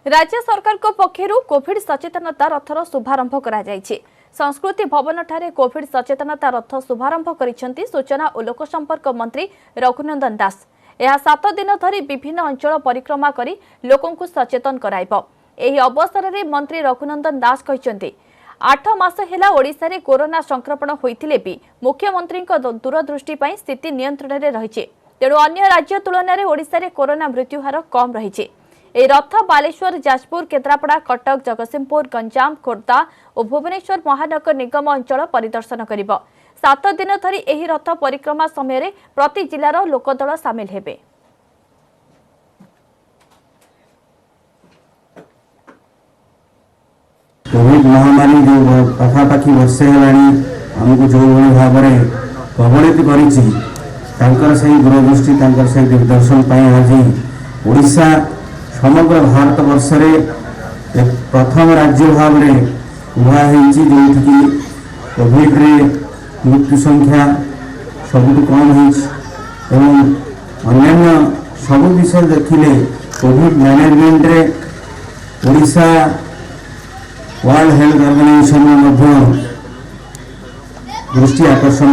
राज्य सरकार पक्षर Covid सचेतनता rather शुभारंभ करा संस्कृति भवन ठारे कोविड सचेतनता रथ शुभारंभ करिसेंती सूचना और लोक संपर्क मंत्री रघुनंदन दास। यह 7 दिन धरी विभिन्न अंचल परिक्रमा करी लोकों को सचेतन कराइबो। एही अवसर में मंत्री रघुनंदन दास कहिसेंती 8 मास हेला ओडिशा रे कोरोना संक्रमण होइथिले भी मुख्यमंत्री दूरदृष्टि पई स्थिति नियंत्रण रे रहिছে। तेणु अन्य राज्य तुलन में ओडिशा रे कोरोना मृत्यु हार कम रहिছে। ए रथ बालेश्वर, जाजपुर, केन्द्रापड़ा, कटक, जगतसिंहपुर, गंजाम, खोर्धा और भुवनेश्वर महानगर निगम अंचल परिदर्शन करिब। 7 दिन धरी एही रथ परिक्रमा समय प्रति जिलार लोकदल सामिल हेबे। कोविड महामारी जो पाखापाखि वर्षे आमको जो भाव में प्रभावित कर दूरदृष्टि दिग्दर्शन आज ओडिशा समग्र भारत वर्ष प्रथम राज्य भाव में उभा जो कोविड रे मृत्यु संख्या सबुठ कम एवं अन्य सब विषय देखिले कोविड मैनेजमेंट रे ओडिशा वर्ल्ड हेल्थ ऑर्गेनाइजेशन दृष्टि आकर्षण